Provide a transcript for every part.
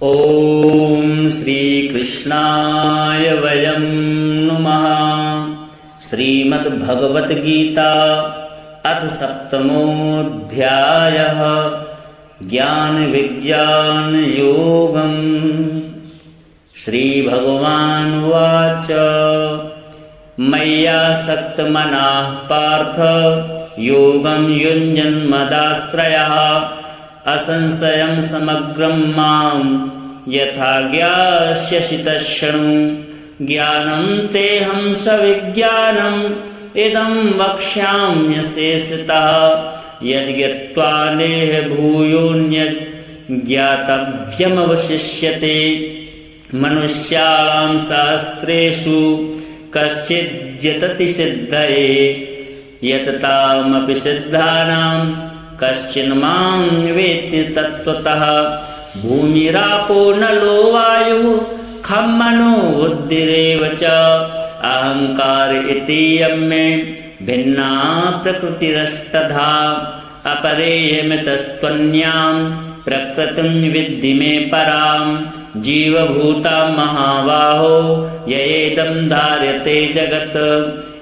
ॐ श्रीकृष्णाय वयं नुमः। श्रीमद्भगवद्गीता अथ सप्तमोऽध्यायः ज्ञानविज्ञानयोगम्। श्रीभगवानुवाच मय्यासक्तमनः पार्थ योगं युञ्जन्मदाश्रयः असंशयं समग्रं मां यथा ज्ञास्यसि तच्छृणु। ज्ञानं तेऽहं सविज्ञानम् इदं वक्ष्याम्यशेषतः यद्ज्ञात्वा नेह भूयोऽन्यत् ज्ञातव्यमवशिष्यते। मनुष्याणां शास्त्रेषु कश्चिद्यतति सिद्धये यततामपि सिद्धानां कश्चिन् मां वेत्ति तत्त्वतः। भूमिरापो नलो वायुः खं मनो बुद्धिरेव च अहंकार इतीयं मे भिन्ना प्रकृतिरष्टधा। अपरेयमितस्त्वन्यां प्रकृतिं विद्धि मे परां जीवभूतां महाबाहो ययेदं धार्यते जगत्।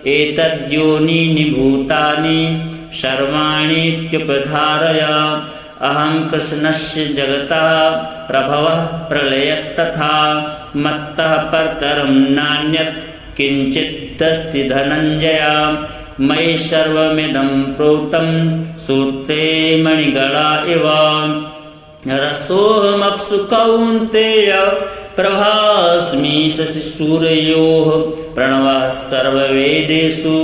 एतद्योनीनि भूतानि सर्वाणीत्युपधारय अहं कृष्णस्य जगतः प्रभवः प्रलयस्तथा मत्तः परतरं नान्यत् किञ्चिदस्ति धनञ्जय। मयि सर्वमिदं प्रोतं सूत्रे मणिगणा इव। रसोऽहमप्सु कौन्तेय प्रभास्मि शशिसूर्ययोः प्रणवः सर्ववेदेषु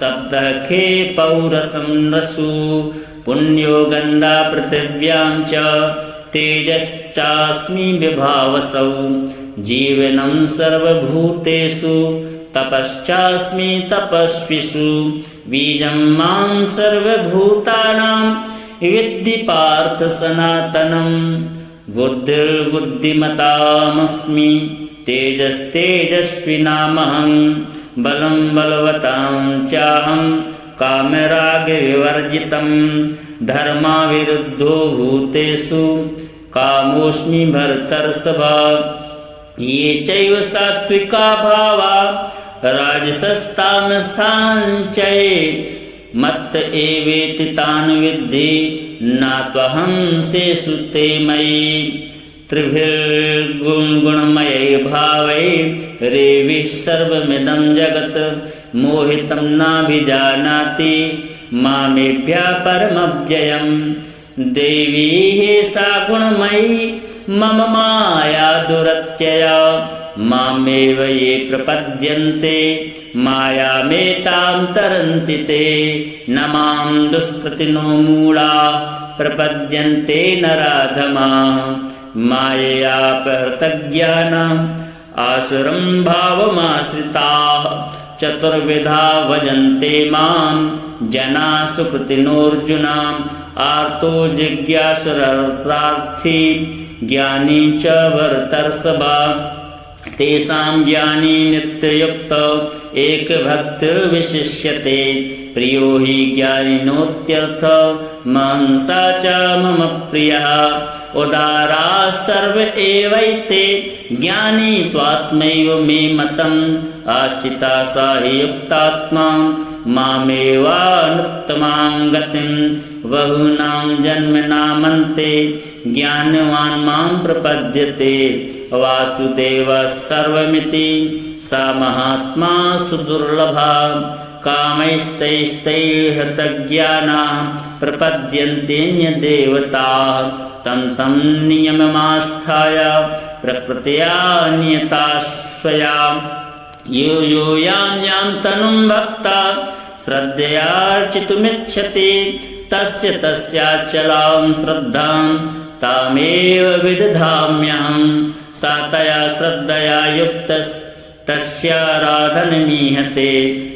शब्दः खे पौरसं रसु। पुण्यो गन्धा पृथिव्यां च तेजश्चास्मि विभावसौ। जीवनं सर्वभूतेषु तपश्चास्मि तपस्विषु। बीजं मां सर्वभूतानां विद्धि पार्थ सनातनम्। बुद्धिर्बुद्धिमतामस्मि तेजस्तेजस्विनामहं। बलं बलवतां चाहं कामरागविवर्जितं। धर्माविरुद्धो भूतेषु कामोऽस्मि भरतर्षभ। ये चैव सात्विका भावा राजसस्तामसाञ्चये मत्त एवेति तान् विद्धि नात्वहं शेषु ते मयि। त्रिभिर्गुणमयै भावै रेविः सर्वमिदं जगत् मोहितं नाभिजानाति मामेभ्यः परमव्ययम्। देवी सा गुणमयी मम माया दुरत्यया मामेव ये प्रपद्यन्ते मायामेतां तरन्ति ते। न मां दुष्कृतिनो मूढा प्रपद्यन्ते नराधमाः माययापहृतज्ञानाम् आसुरं भावमाश्रिताः। चतुर्विधा भजन्ते मां जनाः सुकृतिनोऽर्जुन। आर्तो जिज्ञासुरर्थार्थी ज्ञानी च भरतर्षभ। तेषां ज्ञानी नित्ययुक्त एकभक्तिर्विशिष्यते। प्रियो हि ज्ञानिनोत्यर्थ मांसा च मम प्रियः। उदारा सर्व एवैते ज्ञानी त्वात्मैव मे मतम्। आश्रिता सा हि युक्तात्मा मामेवानुत्तमां गतिम्। बहूनां जन्मनामन्ते ज्ञानवान् मां प्रपद्यते। वासुदेवः सर्वमिति सा महात्मा सुदुर्लभा। कामैस्तैस्तैर्हृतज्ञानाः प्रपद्यन्तेऽन्यदेवताः। तं तं नियममास्थाय प्रकृत्या नियता स्वया। यो यो यां यां तनुं भक्ता श्रद्धयार्चितुमिच्छति तस्य तस्याचलां श्रद्धां तामेव विदधाम्यहम्। सा तया श्रद्धया युक्तस्तस्याराधनमीहते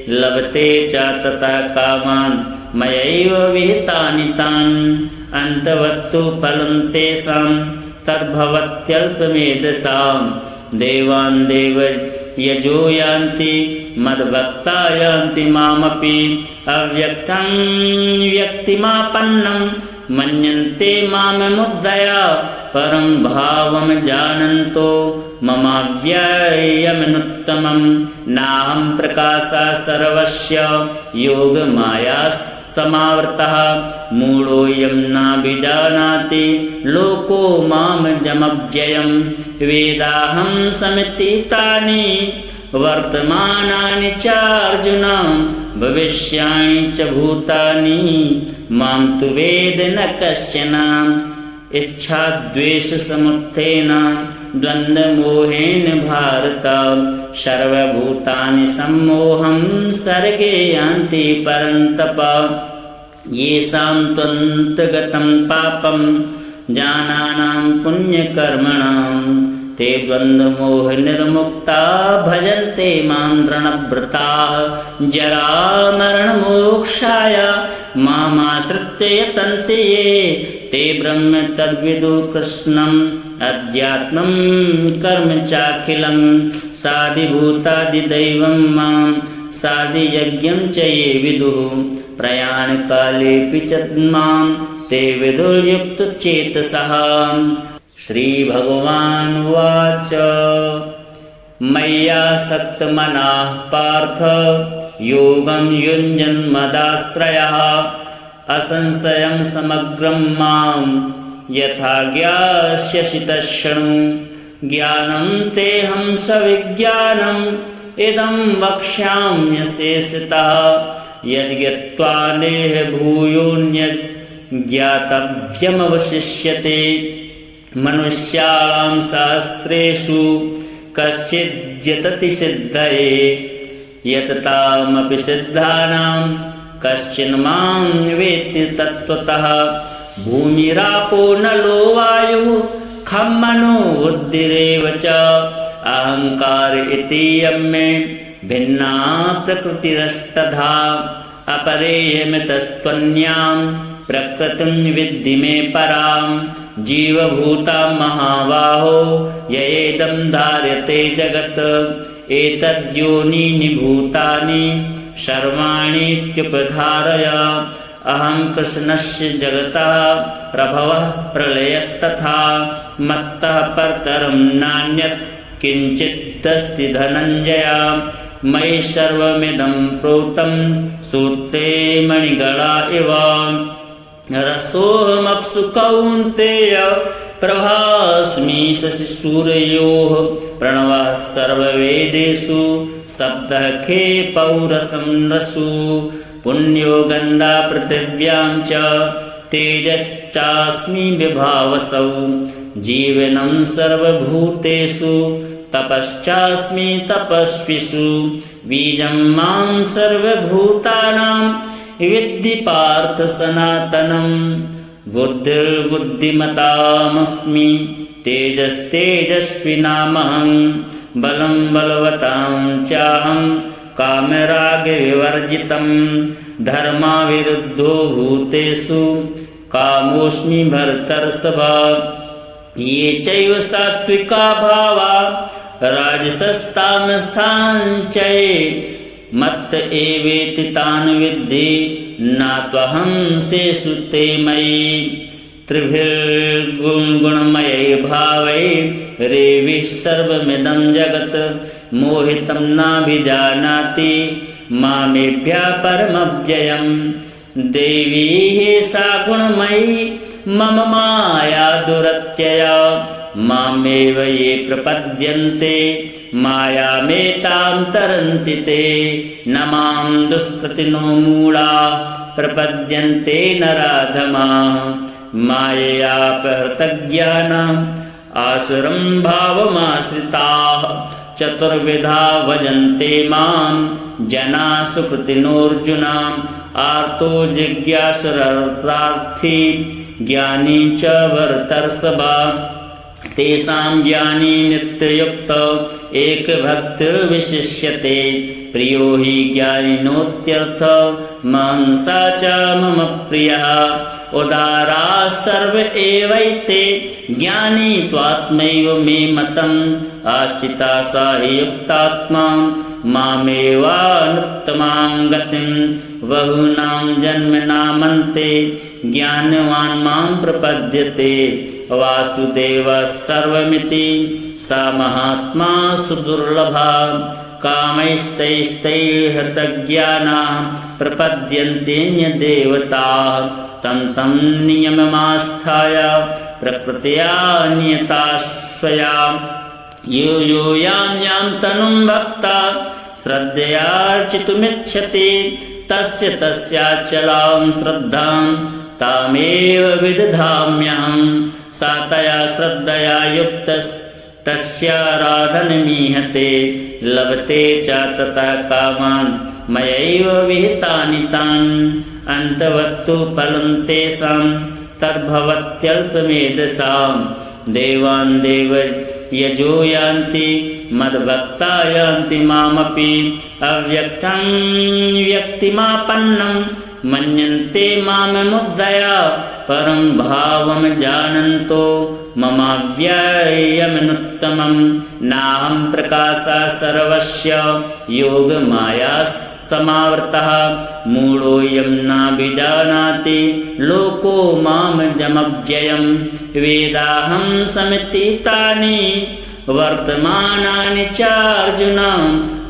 लभते च ततः कामान् मयैव विहितानि तान्। अन्तवत्तु फलं तेषां तद्भवत्यल्पमेधसां। देवान् देवयजो यान्ति मद्भक्ता यान्ति मामपि। अव्यक्तं व्यक्तिमापन्नं मन्यन्ते माममुद्धया परं भावं जानन्तो ममाव्ययमनुत्तमं नाहं प्रकाशः सर्वस्य योगमाया समावृतः मूढोऽयं नाभिजानाति लोको मामजमव्ययं वेदाहं समितीतानि वर्तमानानि च अर्जुन भविष्याणि च भूतानि मां तु वेद न कश्चन इच्छाद्वेषसमुत्थेन द्वन्द्वमोहेन भारत सर्वभूतानि सम्मोहं सर्गे यान्ति परन्तप येषां त्वन्तगतं पापं जानानां पुण्यकर्मणां ते द्वन्द्वमोहनिर्मुक्ता भजन्ते मां दृढव्रताः जरामरणमोक्षाय मामाश्रित्य यतन्ते ये ते ब्रह्म तद्विदु कृष्णम् अध्यात्मं कर्म चाखिलं साधिभूतादिदैवं मां साधियज्ञं च ये विदुः प्रयाणकालेऽपि च मां ते विदुर्युक्तचेतसः। श्रीभगवानुवाच मय्यासक्तमनः पार्थ योगं युञ्जन्मदाश्रयः असंशयं समग्रं मां यथा ज्ञास्यसि तच्छृणु ज्ञानं तेऽहं सविज्ञानम् इदं वक्ष्याम्यशेषतः यद्ज्ञात्वा नेह भूयोऽन्यत् ज्ञातव्यमवशिष्यते मनुष्याणां शास्त्रेषु कश्चिद्यतति सिद्धये यततामपि सिद्धानां कश्चिन् मां वेत्ति तत्त्वतः भूमिरापो नलो वायुः खं मनो बुद्धिरेव च अहंकार इतीयं मे भिन्ना प्रकृतिरष्टधा अपरेयमितस्त्वन्यां प्रकृतिं विद्धि मे परां जीवभूता महाबाहो ययेदं धार्यते जगत् एतद्योनीनि भूतानि सर्वाणीत्युपधारय अहं कृष्णस्य जगतः प्रभवः प्रलयस्तथा मत्तः परतरं नान्यत् किञ्चिदस्ति धनञ्जय मयि सर्वमिदं प्रोतं सूत्रे मणिगणा इव रसोऽहमप्सु कौन्तेय प्रभास्मि शशिसूर्योः प्रणवः सर्ववेदेषु शब्दः खे पौरसं रसु पुण्यो गन्धा पृथिव्यां च तेजश्चास्मि विभावसौ जीवनं सर्वभूतेषु तपश्चास्मि तपस्विषु बीजं मां सर्वभूतानां विद्धि पार्थ सनातनं बुद्धिर्बुद्धिमतामस्मि तेजस्तेजस्विनामहं बलं बलवतां चाहं कामरागविवर्जितं धर्माविरुद्धो भूतेषु कामोऽस्मि भरतर्षभ ये चैव सात्विका भावा राजसस्तामसाञ्चये मत्त एवेति तान् विद्धि नात्वहं शेषु ते मयि त्रिभिर्गुणमयै भावै रेविः सर्वमिदं जगत् मोहितं नाभिजानाति मामेभ्यः परमव्ययम् देवी सा गुणमयी मम माया दुरत्यया मामेव ये प्रपद्यन्ते मायामेतां तरन्ति ते न मां दुष्कृतिनो मूढा प्रपद्यन्ते नराधमाः माययापहृतज्ञानाम् आसुरं भावमाश्रिताः चतुर्विधा भजन्ते मां जनाः सुकृतिनोऽर्जुनाम् आर्तो जिज्ञासुरर्थार्थी ज्ञानी च भरतर्षभ तेषां ज्ञानी नित्ययुक्त एकभक्तिर्विशिष्यते प्रियो हि ज्ञानिनोत्यर्थ मांसा च मम प्रियः उदाराः सर्व एवैते ज्ञानी त्वात्मैव मे मतम् आश्रिता सा हि युक्तात्मा मामेवानुत्तमां गतिं बहूनां जन्मनामन्ते ज्ञानवान् मां प्रपद्यते वासुदेवः सर्वमिति सा महात्मा सुदुर्लभा कामैस्तैस्तैहृतज्ञानाः प्रपद्यन्तेऽन्यदेवताः तं तं नियममास्थाय प्रकृत्या नियताश्वया यो यो यां यां तनुं भक्ता श्रद्धयार्चितुमिच्छति तस्य तस्याचलां श्रद्धां तामेव विदधाम्यहं सा तया श्रद्धया युक्तस्तस्याराधनमीहते लभते च तथा कामान् मयैव विहितानि तान् अन्तवत्तु फलं तेषां तद्भवत्यल्पमेधसां देवान् देवयजो यान्ति मद्भक्ता यान्ति मामपि अव्यक्तं व्यक्तिमापन्नं मन्यन्ते माममुद्धया परं भावं जानन्तो ममाव्ययमनुत्तमं नाहं प्रकाशः सर्वस्य योगमाया समावृतः मूढोऽयं नाभिजानाति लोको मामजमव्ययं वेदाहं समितितानि वर्तमानानि च अर्जुन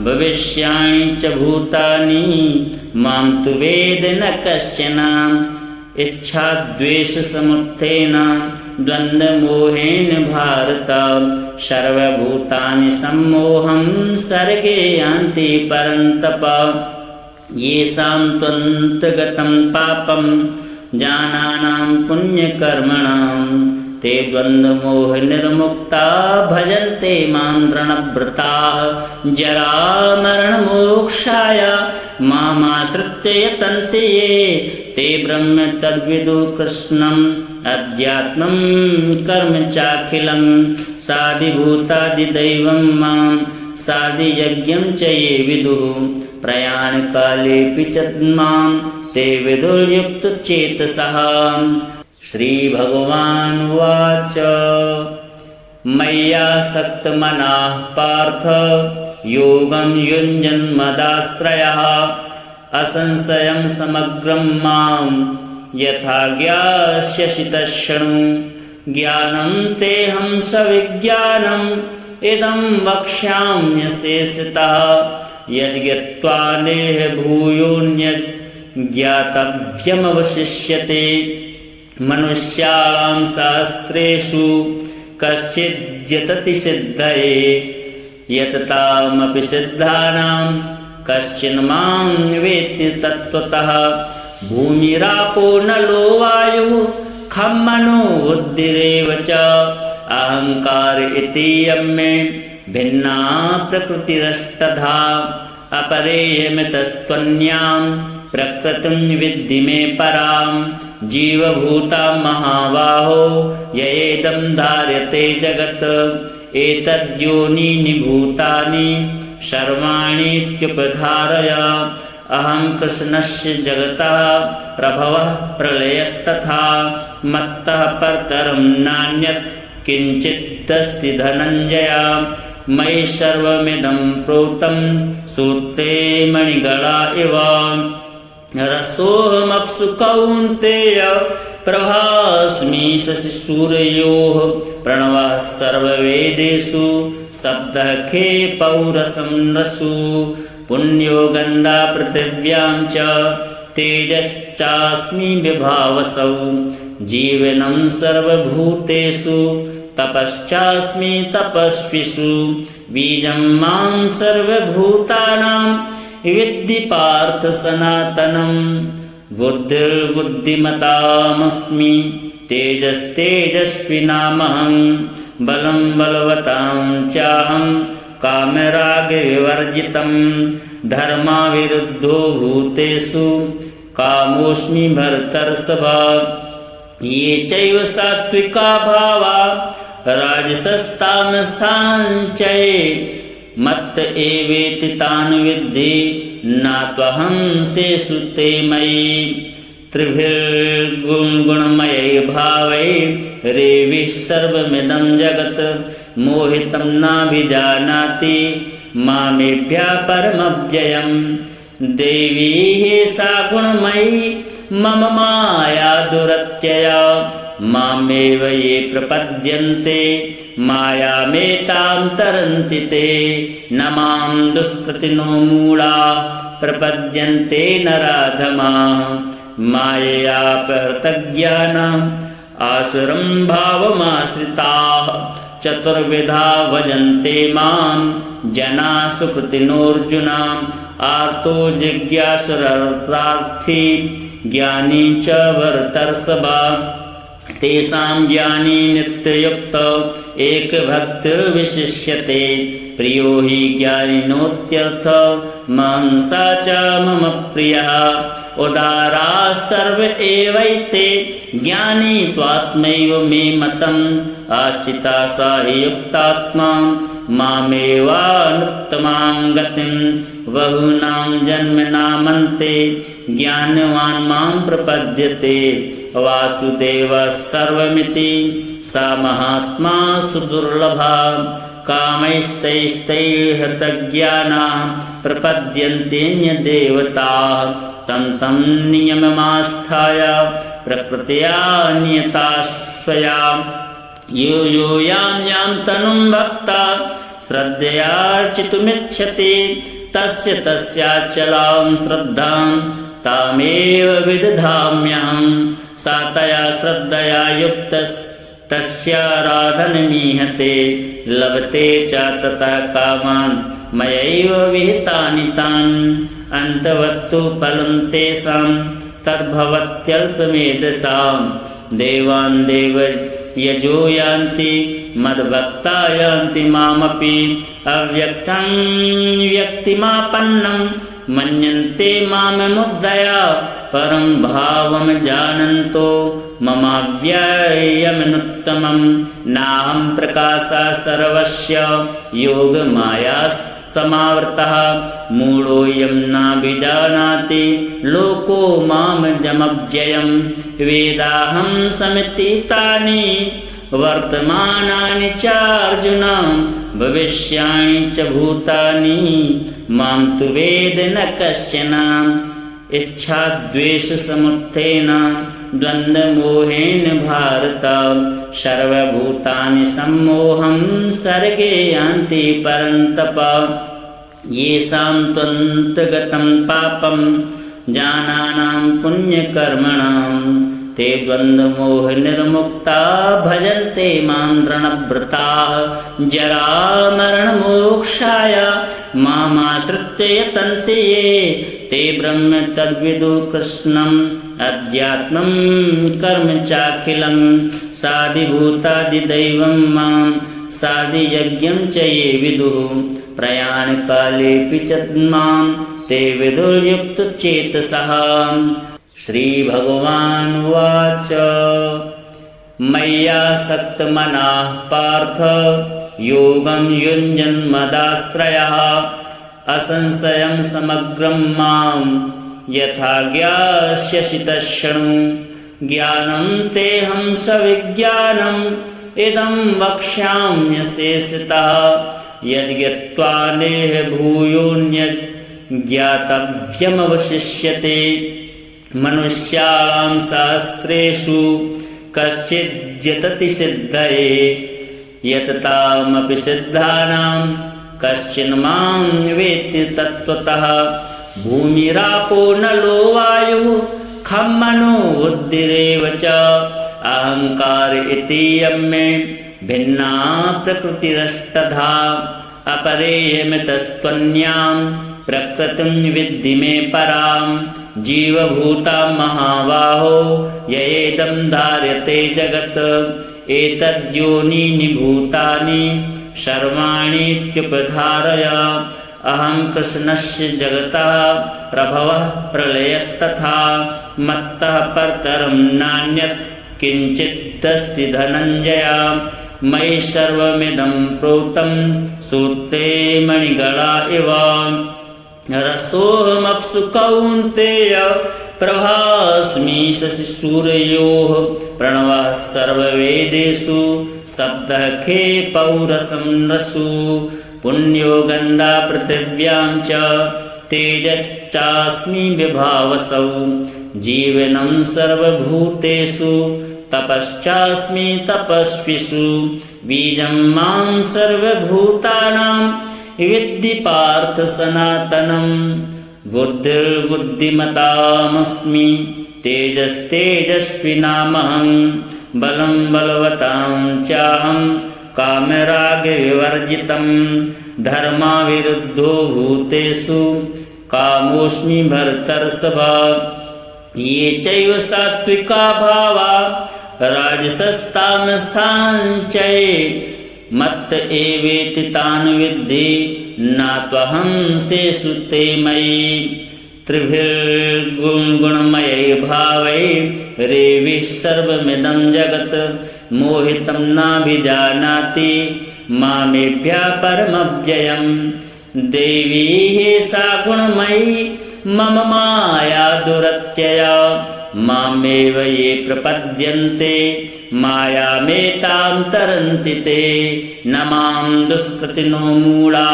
भविष्याणि च भूतानि मां तु वेद न कश्चन इच्छाद्वेषसमुत्थेन द्वन्द्वमोहेन भारत सर्वभूतानि सम्मोहं सर्गे यान्ति परन्तप येषां त्वन्तगतं पापं जानानां पुण्यकर्मणां ते द्वन्द्वमोहनिर्मुक्ता भजन्ते मां दृढव्रताः जरामरणमोक्षाय मामाश्रित्य यतन्ते ये ते ब्रह्म तद्विदु कृष्णम् अध्यात्मं कर्म चाखिलं साधिभूतादिदैवं मां साधियज्ञं च ये विदुः प्रयाणकालेऽपि च मां ते विदुर्युक्तचेतसः श्रीभगवानुवाच मय्यासक्तमनः पार्थ योगं युञ्जन्मदाश्रयः असंशयं समग्रं मां यथा ज्ञास्यसि तच्छृणु ज्ञानं तेऽहं सविज्ञानम् इदं वक्ष्याम्यशेषतः यद्ज्ञात्वा नेह भूयोऽन्यत् ज्ञातव्यमवशिष्यते मनुष्याणां शास्त्रेषु कश्चिद्यतति सिद्धये यततामपि सिद्धानां कश्चिन् मां वेत्ति तत्त्वतः भूमिरापो नलो वायुः खं मनो बुद्धिरेव च अहंकार इतीयं मे भिन्ना प्रकृतिरष्टधा अपरेयमितस्त्वन्यां प्रकृतिं विद्धि मे परां जीवभूतां महाबाहो ययेदं धार्यते जगत् एतद्योनीनि भूतानि सर्वाणीत्युपधारय अहं कृष्णस्य जगतः प्रभवः प्रलयस्तथा मत्तः परतरं नान्यत् किञ्चिदस्ति धनञ्जय मयि सर्वमिदं प्रोतं सूत्रे मणिगणा इव रसोऽहमप्सु कौन्तेय प्रभास्मि शशिसूर्योः प्रणवः सर्ववेदेषु शब्दः खे पौरसं रसु पुण्यो गन्धा पृथिव्यां च तेजश्चास्मि विभावसौ जीवनं सर्वभूतेषु तपश्चास्मि तपस्विषु बीजं मां सर्वभूतानां विद्धि पार्थ सनातनं बुद्धिर्बुद्धिमतामस्मि तेजस्तेजस्विनामहं बलं बलवतां चाहं कामरागविवर्जितं धर्माविरुद्धो भूतेषु कामोऽस्मि भरतर्षभ ये चैव सात्विका भावा राजसस्तामसाञ्चये मत्त एवेति तान् विद्धि नात्वहं शेषु ते मयि त्रिभिर्गुणमयै भावै रेविः सर्वमिदं जगत् मोहितं नाभिजानाति मामेभ्यः परमव्ययं देवी सा गुणमयी मम माया दुरत्यया मामेव ये प्रपद्यन्ते मायामेतां तरन्ति ते न मां दुष्कृतिनो मूढा प्रपद्यन्ते नराधमाः माययापहृतज्ञानाम् आसुरं भावमाश्रिताः चतुर्विधा भजन्ते मां जना सुकृतिनोऽर्जुना आर्तो जिज्ञासुरर्थार्थी ज्ञानी च भरतर्षभा तेषां ज्ञानी नित्ययुक्त एकभक्तिर्विशिष्यते प्रियो हि ज्ञानिनोत्यर्थ मांसा च मम प्रियः उदारा सर्व एवैते ज्ञानी त्वात्मैव मे मतम् आश्रिता सा हि युक्तात्मा मामेवानुत्तमां गतिं बहूनां जन्मनामन्ते ज्ञानवान् मां प्रपद्यते वासुदेवः सर्वमिति सा महात्मा सुदुर्लभा कामैस्तैस्तैर्हृतज्ञानाः प्रपद्यन्तेऽन्यदेवताः तं तं नियममास्थाय प्रकृत्या नियता स्वया यो यो यां यां तनुं भक्ता श्रद्धयार्चितुमिच्छति तस्य तस्याचलां श्रद्धां तामेव विदधाम्यहं सा तया श्रद्धया युक्तस्तस्याराधनमीहते लभते च ततः कामान् मयैव विहितानि तान् अन्तवत्तु फलं तेषां तद्भवत्यल्पमेधसां देवान् देवयजो यान्ति मद्भक्ता यान्ति मामपि अव्यक्तं व्यक्तिमापन्नं मन्यन्ते माममुद्धया परं भावं जानन्तो ममाव्ययमनुत्तमं नाहं प्रकाशः सर्वस्य योगमाया समावृतः मूढोऽयं नाभिजानाति लोको मामजमव्ययं वेदाहं समितीतानि वर्तमानानि च अर्जुन भविष्याणि च भूतानि मां तु वेद न कश्चन इच्छाद्वेषसमुत्थेन द्वन्द्वमोहेन भारत सर्वभूतानि सम्मोहं सर्गे यान्ति परन्तप येषां त्वन्तगतं पापं जानानां पुण्यकर्मणां ते द्वन्द्वमोहनिर्मुक्ता भजन्ते मां दृढव्रताः जरामरणमोक्षाय मामाश्रित्य यतन्ते ये ते ब्रह्म तद्विदु कृष्णम् अध्यात्मं कर्म चाखिलं साधिभूतादिदैवं मां साधियज्ञं च ये विदुः प्रयाणकालेऽपि च मां ते विदुर्युक्तचेतसः श्रीभगवानुवाच मय्यासक्तमनः पार्थ योगं युञ्जन्मदाश्रयः असंशयं समग्रं मां यथा ज्ञास्यसि तच्छृणु ज्ञानं तेऽहं सविज्ञानम् इदं वक्ष्याम्यशेषतः यद्ज्ञात्वा नेह भूयोऽन्यत् ज्ञातव्यमवशिष्यते मनुष्याणां शास्त्रेषु कश्चिद्यतति सिद्धये यततामपि सिद्धानां कश्चिन् मां वेत्ति तत्त्वतः भूमिरापो नलो वायुः खं मनो बुद्धिरेव च अहंकार इतीयं मे भिन्ना प्रकृतिरष्टधा अपरेयमितस्त्वन्यां प्रकृतिं विद्धि मे परां जीवभूता महाबाहो ययेदं धार्यते जगत् एतद्योनीनि भूतानि सर्वाणीत्युपधारय अहं कृष्णस्य जगतः प्रभवः प्रलयस्तथा मत्तः परतरं नान्यत् किञ्चिदस्ति धनञ्जय मयि सर्वमिदं प्रोतं सूत्रे मणिगणा इव रसोऽहमप्सु कौन्तेय प्रभास्मि शशिसूर्योः प्रणवः सर्ववेदेषु शब्दः खे पौरसं रसु पुण्यो गन्धा पृथिव्यां च तेजश्चास्मि विभावसौ जीवनं सर्वभूतेषु तपश्चास्मि तपस्विषु बीजं मां सर्वभूतानां विद्धि पार्थ सनातनं बुद्धिर्बुद्धिमतामस्मि तेजस्तेजस्विनामहं बलं बलवतां चाहं कामरागविवर्जितं धर्माविरुद्धो भूतेषु कामोऽस्मि भरतर्षभा ये चैव सात्विका भावा राजसस्तामसाञ्चये मत्त एवेति तान् विद्धि नात्वहं शेषु ते मयि त्रिभिर्गुणमयै भावै रेविः सर्वमिदं जगत् मोहितं नाभिजानाति मामेभ्यः परमव्ययम् देवी सा गुणमयी मम माया दुरत्यया मामेव ये प्रपद्यन्ते मायामेतां तरन्ति ते न मां दुष्कृतिनो मूढा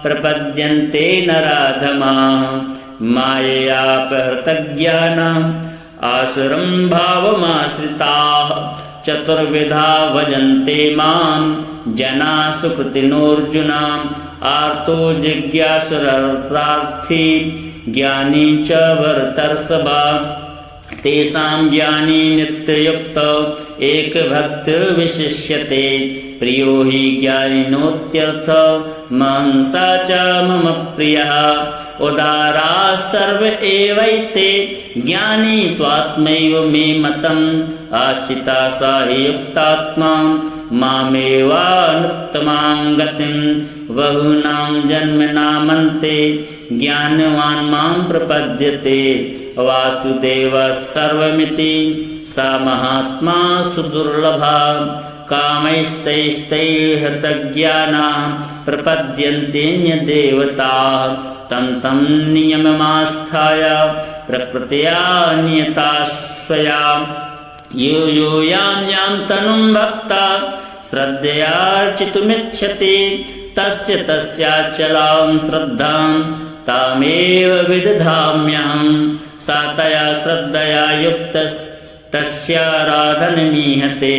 प्रपद्यन्ते नराधमाः माययापहृतज्ञानाम् आसुरं भावमाश्रिताः चतुर्विधा भजन्ते मां जना सुकृतिनोऽर्जुनाम् आर्तो जिज्ञासुरर्थार्थी ज्ञानी च भरतर्षभा तेषां ज्ञानी नित्ययुक्त एकभक्तिर्विशिष्यते प्रियो हि ज्ञानिनोत्यर्थ मांसा च मम प्रियः उदारा सर्व एवैते ज्ञानी त्वात्मैव मे मतम् आश्रिता सा हि युक्तात्मा मामेवानुत्तमां गतिं बहूनां जन्मनामन्ते ज्ञानवान् मां प्रपद्यते वासुदेवः सर्वमिति सा महात्मा सुदुर्लभा कामैस्तैस्तैहृतज्ञानाः प्रपद्यन्तेऽन्यदेवताः तं तं नियममास्थाय प्रकृत्या नियता स्वया यो यो यां यां तनुं भक्ता श्रद्धयार्चितुमिच्छति तस्य तस्याचलां श्रद्धां तामेव विदधाम्यहं सा तया श्रद्धया युक्तस्तस्याराधनमीहते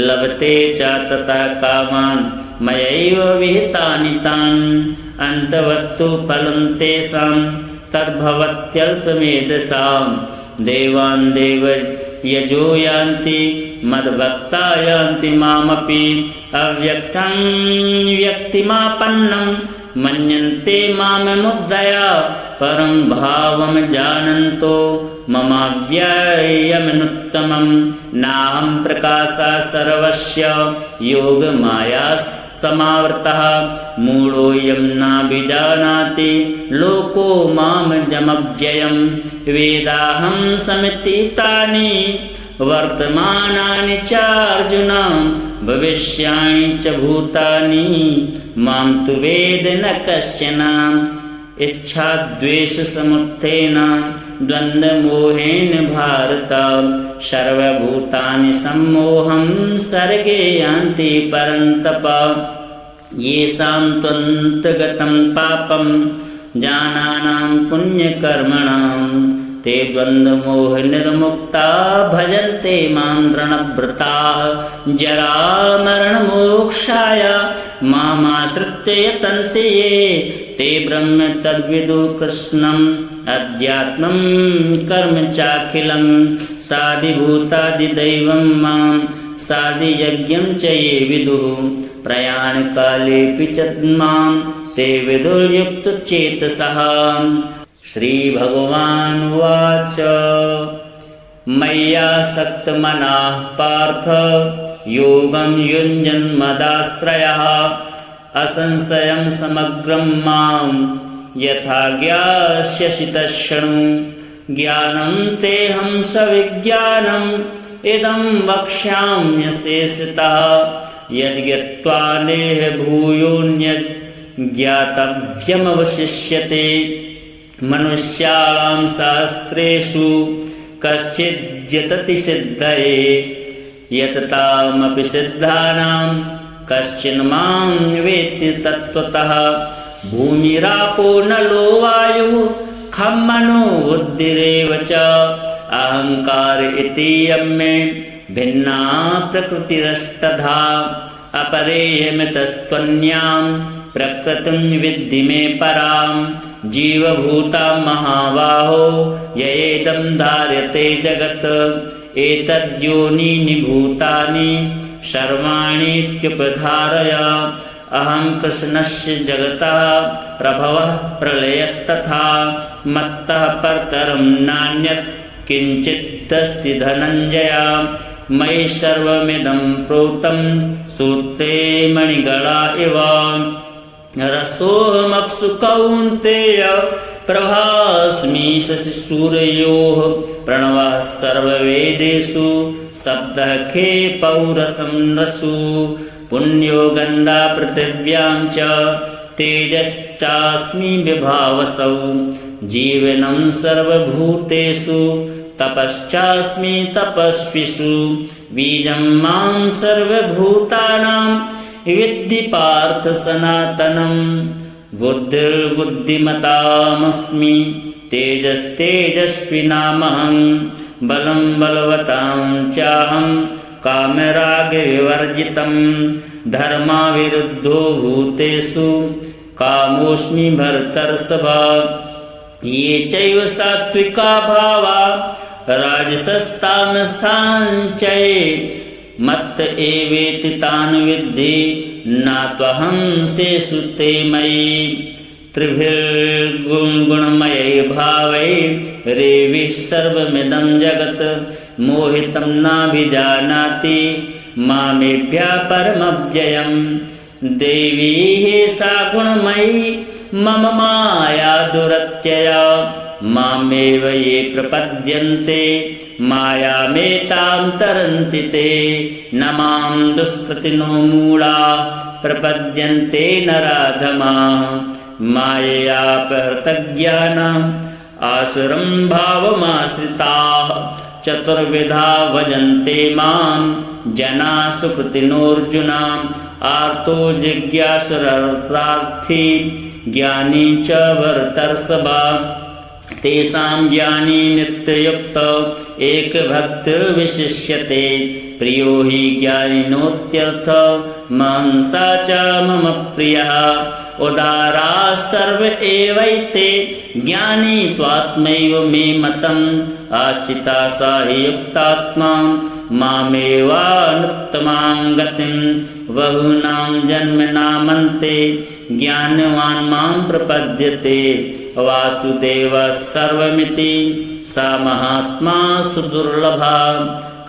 लभते च ततः कामान् मयैव विहितानि तान् अन्तवत्तु फलं तेषां तद्भवत्यल्पमेधसां देवान् देवयजो यान्ति मद्भक्ता यान्ति मामपि अव्यक्तं व्यक्तिमापन्नं मन्यन्ते माममुद्धया परं भावं जानन्तो ममाव्ययमनुत्तमं नाहं प्रकाशः सर्वस्य योगमाया समावृतः मूढोऽयं नाभिजानाति लोको मामजमव्ययं वेदाहं समितीतानि वर्तमानानि च अर्जुन भविष्याणि च भूतानि मां तु वेद न कश्चन इच्छाद्वेषसमुत्थेन द्वन्द्वमोहेन भारत सर्वभूतानि सम्मोहं सर्गे यान्ति परन्तप येषां त्वन्तगतं पापं जानानां पुण्यकर्मणां ते द्वन्द्वमोहनिर्मुक्ता भजन्ते मां दृढव्रताः जरामरणमोक्षाय मामाश्रित्य यतन्ते ये ते ब्रह्म तद्विदु कृष्णम् अध्यात्मं कर्म चाखिलं साधिभूतादिदैवं मां साधियज्ञं च ये विदुः प्रयाणकालेऽपि च मां ते विदुर्युक्तचेतसः श्रीभगवानुवाच मय्यासक्तमनः पार्थ योगं युञ्जन्मदाश्रयः असंशयं समग्रं मां यथा ज्ञास्यसि तच्छृणु ज्ञानं तेऽहं सविज्ञानम् इदं वक्ष्याम्यशेषतः यद्ज्ञात्वा नेह भूयोऽन्यत् ज्ञातव्यमवशिष्यते मनुष्याणां शास्त्रेषु कश्चिद्यतति सिद्धये यततामपि सिद्धानां कश्चिन् मां वेत्ति तत्त्वतः भूमिरापो नलो वायुः खं मनो बुद्धिरेव च अहंकार इति यम्मे भिन्ना प्रकृतिरष्टधा अपरेयमितस्त्वन्यां प्रकृतिं विद्धि मे परां जीवभूता महाबाहो ययेदं धार्यते जगत् एतद्योनीनि भूतानि सर्वाणीत्युपधारय अहं कृष्णस्य जगतः प्रभवः प्रलयस्तथा मत्तः परतरं नान्यत् किञ्चिदस्ति धनञ्जय मयि सर्वमिदं प्रोतं सूत्रे मणिगणा इव रसोऽहमप्सु कौन्तेय प्रभास्मि शशिसूर्योः प्रणवः सर्ववेदेषु शब्दः खे पौरसं रसु पुण्यो गन्धा पृथिव्यां च तेजश्चास्मि विभावसौ जीवनं सर्वभूतेषु तपश्चास्मि तपस्विषु बीजं मां सर्वभूतानां विद्धि पार्थ सनातनं बुद्धिर्बुद्धिमतामस्मि तेजस्तेजस्विनामहं बलं बलवतां चाहं कामरागविवर्जितं धर्माविरुद्धो भूतेषु कामोऽस्मि भरतर्षभा ये चैव सात्विका भावा राजसस्तामसाञ्चये मत्त एवेति तान् विद्धि नात्वहं शेषु ते मयि त्रिभिर्गुणमयै भावै रेविः सर्वमिदं जगत् मोहितं नाभिजानाति मामेभ्यः परमव्ययं देवी सा गुणमयी मम माया दुरत्यया मामेव ये प्रपद्यन्ते मायामेतां तरन्ति ते न मां दुष्कृतिनो मूढा प्रपद्यन्ते नराधमाः माययापहृतज्ञानाम् आसुरं भावमाश्रिताः चतुर्विधा भजन्ते मां जनाः सुकृतिनोऽर्जुनाम् आर्तो जिज्ञासुरर्थार्थी ज्ञानी च भरतर्षभा तेषां ज्ञानी नित्ययुक्त एकभक्तिर्विशिष्यते प्रियो हि ज्ञानिनोत्यर्थ महंसा च मम प्रियः उदारा सर्व एवैते ज्ञानी त्वात्मैव मे मतम् आश्रिता सा हि युक्तात्मा मामेवानुत्तमां गतिं बहूनां जन्मनामन्ते ज्ञानवान् मां प्रपद्यते वासुदेवः सर्वमिति सा महात्मा सुदुर्लभा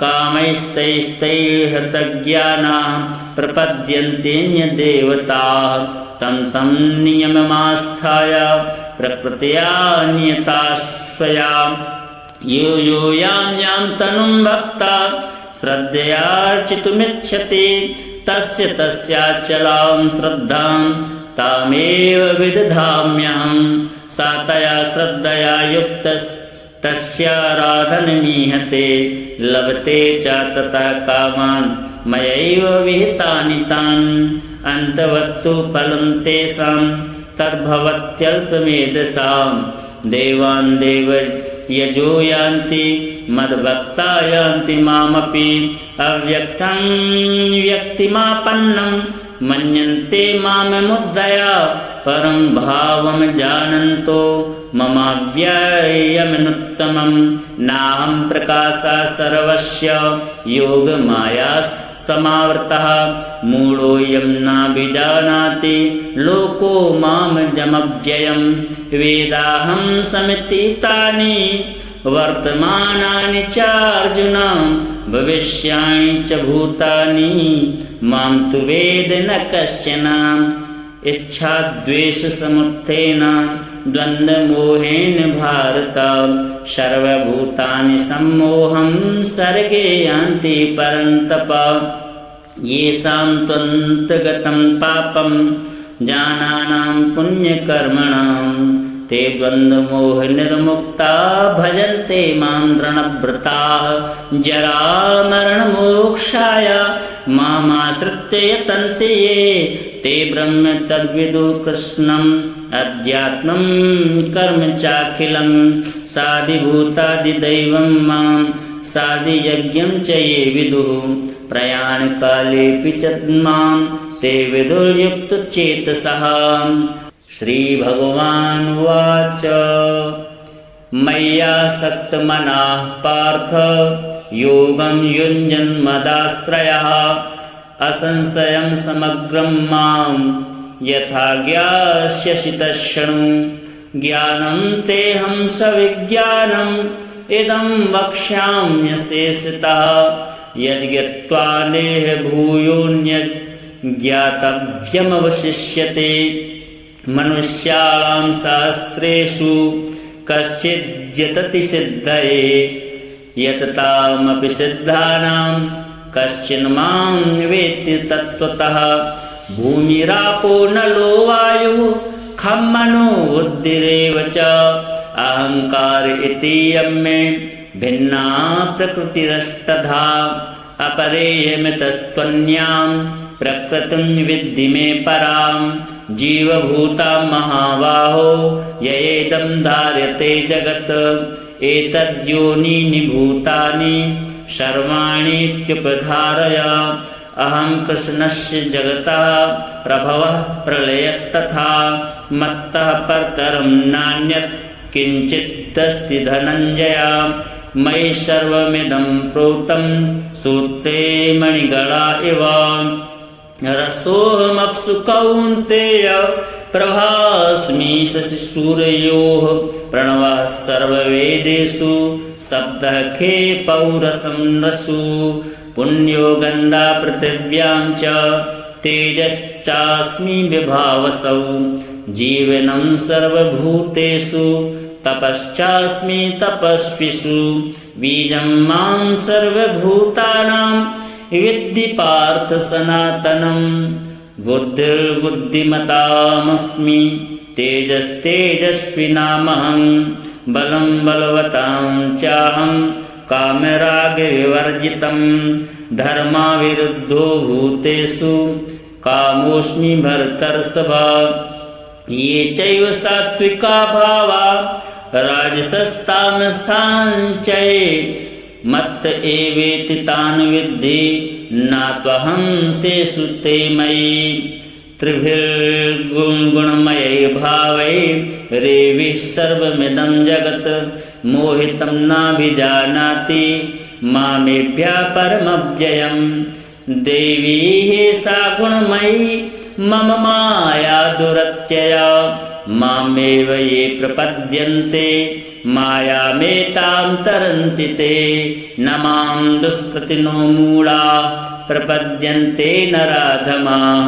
कामैस्तैस्तैहृतज्ञानाः प्रपद्यन्तेऽन्यदेवताः तं तं नियममास्थाय प्रकृत्या नियता स्वया यो यो यां यां तनुं भक्ता श्रद्धयार्चितुमिच्छति तस्य तस्याचलां श्रद्धां तामेव विदधाम्यहं सा तया श्रद्धया युक्तस्तस्याराधनमीहते लभते च तथा कामान् मयैव विहितानि तान् अन्तवत्तु फलं तेषां तद्भवत्यल्पमेधसां देवान् देवयजो यान्ति मद्भक्ता यान्ति मामपि अव्यक्तं व्यक्तिमापन्नं मन्यन्ते माममुद्धया परं भावं जानन्तो ममाव्ययमनुत्तमं नाहं प्रकाशः सर्वस्य योगमाया समावृतः मूढोऽयं नाभिजानाति लोको मामजमव्ययं वेदाहं समितीतानि वर्तमानानि च अर्जुन भविष्याणि च भूतानि मां तु वेद न कश्चन इच्छाद्वेषसमुत्थेन द्वन्द्वमोहेन भारत सर्वभूतानि सम्मोहं सर्गे यान्ति परन्तप येषां त्वन्तगतं पापं जानानां पुण्यकर्मणां ते द्वन्द्वमोहनिर्मुक्ता भजन्ते मां दृढव्रताः जरामरणमोक्षाय मामाश्रित्य यतन्ते ये ते ब्रह्म तद्विदु कृष्णम् अध्यात्मं कर्म चाखिलं साधिभूतादिदैवं मां साधियज्ञं च ये विदुः प्रयाणकालेऽपि च मां ते विदुर्युक्तचेतसः। श्रीभगवानुवाच मय्यासक्तमनाः पार्थ योगं युञ्जन्मदाश्रयः असंशयं समग्रं मां यथा ज्ञास्यसि तच्छृणु। ज्ञानं तेऽहं सविज्ञानम् इदं वक्ष्याम्यशेषतः यद्ज्ञात्वा नेह भूयोऽन्यत् ज्ञातव्यमवशिष्यते। मनुष्याणां शास्त्रेषु कश्चिद्यतति सिद्धये यततामपि सिद्धानां कश्चिन् मां वेत्ति तत्त्वतः। भूमिरापो नलो वायुः खं मनो बुद्धिरेव च अहंकार इतीयं मे भिन्ना प्रकृतिरष्टधा। अपरेयमितस्त्वन्यां प्रकृतिं विद्धि मे परां जीवभूता महाबाहो ययेदं धार्यते जगत्। एतद्योनीनि भूतानि सर्वाणीत्युपधारय अहं कृष्णस्य जगतः प्रभवः प्रलयस्तथा मत्तः परतरं नान्यत् किञ्चिदस्ति धनञ्जय। मयि सर्वमिदं प्रोतं सूत्रे मणिगणा इव रसोऽहमप्सु कौन्तेय प्रभास्मि शशिसूर्ययोः प्रणवः सर्ववेदेषु शब्दः खे पौरसं रसु। पुण्यो गन्धा पृथिव्यां च तेजश्चास्मि विभावसौ जीवनं सर्वभूतेषु तपश्चास्मि तपस्विषु। बीजं मां सर्वभूतानां विद्धि पार्थ सनातनं बुद्धिर्बुद्धिमतामस्मि तेजस्तेजस्विनामहं बलं बलवतां चाहं कामरागविवर्जितं धर्माविरुद्धो भूतेषु कामोऽस्मि भरतर्षभ। ये चैव सात्विका भावा राजसस्तामसाञ्चये मत्त एवेति तान् विद्धि नात्वहं शेषु ते मयि। त्रिभिर्गुणमयै भावै रेविः सर्वमिदं जगत् मोहितं नाभिजानाति मामेभ्यः परमव्ययम्। देवी सा गुणमयी मम माया दुरत्यया मामेव ये प्रपद्यन्ते मायामेतां तरन्ति ते। न मां दुष्कृतिनो मूढा प्रपद्यन्ते नराधमाः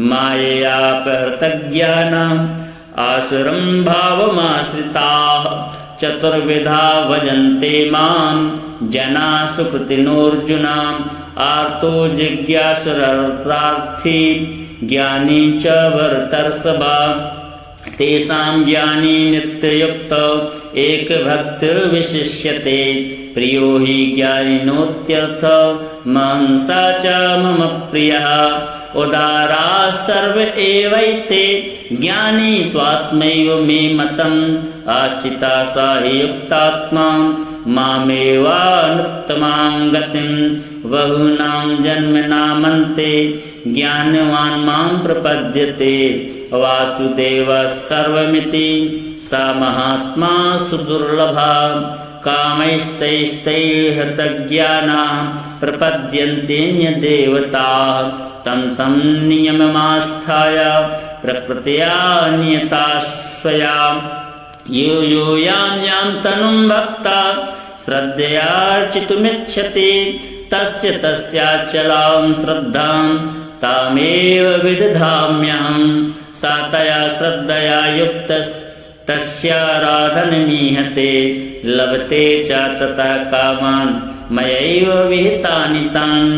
माययापहृतज्ञानाम् आसुरं भावमाश्रिताः। चतुर्विधा भजन्ते मां जनाः सुकृतिनोऽर्जुन आर्तो जिज्ञासुरर्थार्थी ज्ञानी च भरतर्षभ। तेषां ज्ञानी नित्ययुक्त एकभक्तिर्विशिष्यते प्रियो हि ज्ञानिनोत्यर्थ मांसा च मम प्रियः। उदारा सर्व एवैते ज्ञानी त्वात्मैव मे मतम् आश्रिता सा हि युक्तात्मा मामेवानुत्तमां गतिं। बहूनां जन्मनामन्ते ज्ञानवान् मां प्रपद्यते वासुदेवः सर्वमिति सा महात्मा सुदुर्लभा। कामैस्तैस्तैहृतज्ञानाः प्रपद्यन्तेऽन्यदेवताः तं तं नियममास्थाय प्रकृत्या नियताश्वया। यो यो यां यां तनुं भक्ता श्रद्धयार्चितुमिच्छति तस्य तस्याचलां श्रद्धां तामेव विदधाम्यहं। सा तया श्रद्धया युक्तस्तस्याराधनमीहते लभते च ततः कामान् मयैव विहितानि तान्।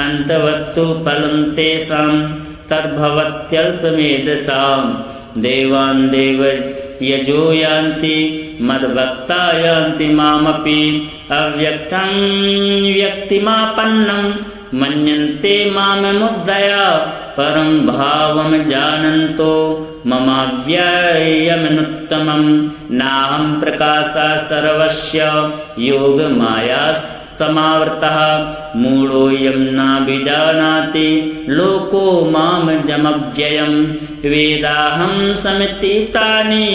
अन्तवत्तु फलं तेषां तद्भवत्यल्पमेधसां। देवान् देवयजो यान्ति मद्भक्ता यान्ति मामपि। अव्यक्तं व्यक्तिमापन्नं मन्यन्ते माममुद्धया परं भावं जानन्तो ममाव्ययमनुत्तमं नाहं प्रकाशः सर्वस्य योगमाया समावृतः मूढोऽयं नाभिजानाति लोको मामजमव्ययं वेदाहं समितीतानि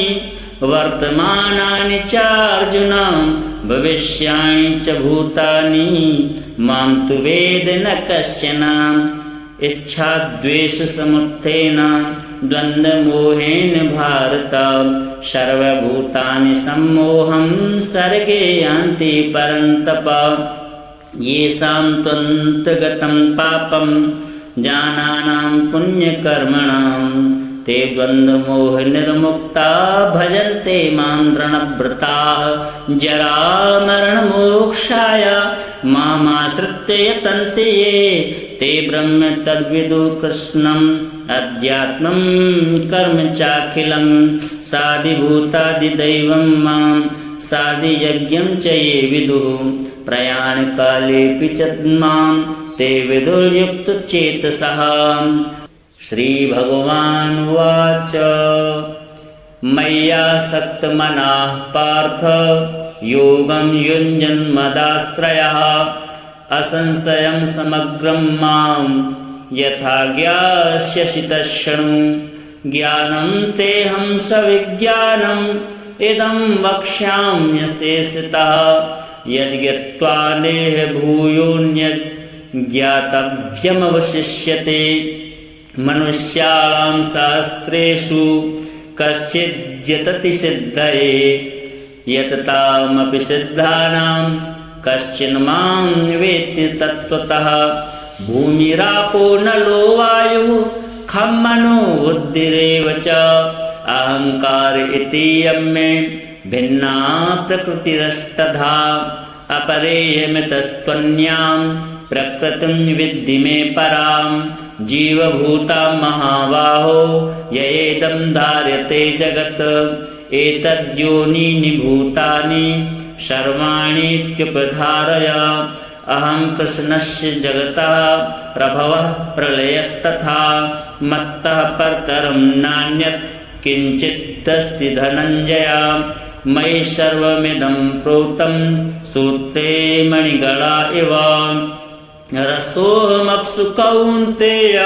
वर्तमानानि च अर्जुन भविष्याणि च भूतानि मां तु वेद न कश्चन इच्छाद्वेषसमुत्थेन द्वन्द्वमोहेन भारत सर्वभूतानि सम्मोहं सर्गे यान्ति परन्तप येषां त्वन्तगतं पापं जानानां पुण्यकर्मणां ते द्वन्द्वमोहनिर्मुक्ता भजन्ते मां दृढव्रताः जरामरणमोक्षाय मामाश्रित्य यतन्ते ये ते ब्रह्म तद्विदु कृष्णम् अध्यात्मं कर्म चाखिलं साधिभूतादिदैवं मां साधियज्ञं च ये विदुः प्रयाणकालेऽपि च मां ते विदुर्युक्तचेतसः। श्रीभगवानुवाच मय्यासक्तमनः पार्थ योगं युञ्जन्मदाश्रयः असंशयं समग्रं मां यथा ज्ञास्यसि तच्छृणु ज्ञानं तेऽहं सविज्ञानम् इदं वक्ष्याम्यशेषतः यद्ज्ञात्वा नेह भूयोऽन्यत् ज्ञातव्यमवशिष्यते मनुष्याणां शास्त्रेषु कश्चिद्यतति सिद्धये यततामपि सिद्धानां कश्चिन् मां वेत्ति तत्त्वतः भूमिरापो नलो वायुः खं मनो बुद्धिरेव च अहंकार इतीयं मे भिन्ना प्रकृतिरष्टधा अपरेयमितस्त्वन्यां प्रकृतिं विद्धि मे परां जीवभूता महाबाहो ययेदं धार्यते जगत् एतद्योनीनि भूतानि सर्वाणीत्युपधारय अहं कृष्णस्य जगतः प्रभवः प्रलयस्तथा मत्तः परतरं नान्यत् किञ्चिदस्ति धनञ्जय मयि सर्वमिदं प्रोतं सूत्रे मणिगणा इव रसोऽहमप्सु कौन्तेय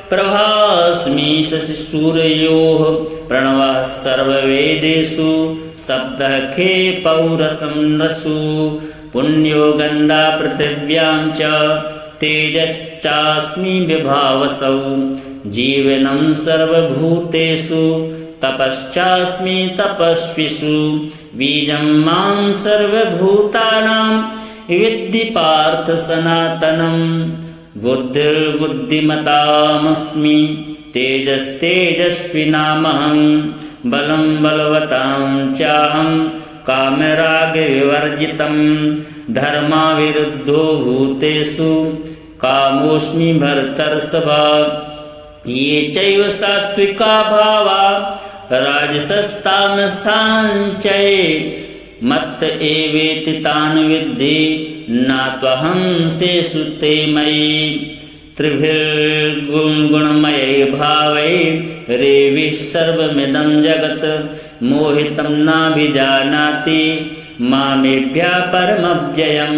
प्रभास्मि शशिसूर्योः प्रणवः सर्ववेदेषु शब्दः खे पौरसं रसु पुण्यो गन्धा पृथिव्यां च तेजश्चास्मि विभावसौ जीवनं सर्वभूतेषु तपश्चास्मि तपस्विषु बीजं मां सर्वभूतानां विद्धि पार्थ सनातनं बुद्धिर्बुद्धिमतामस्मि तेजस्तेजस्विनामहं बलं बलवतां चाहं कामरागविवर्जितं धर्माविरुद्धो भूतेषु कामोऽस्मि भरतर्षभ ये चैव सात्विका भावा राजसस्तामसाञ्चये मत्त एवेति तान् विद्धि नात्वहं शेषु ते मयि त्रिभिर्गुणमयै भावै रेविः सर्वमिदं जगत् मोहितं नाभिजानाति मामेभ्यः परमव्ययं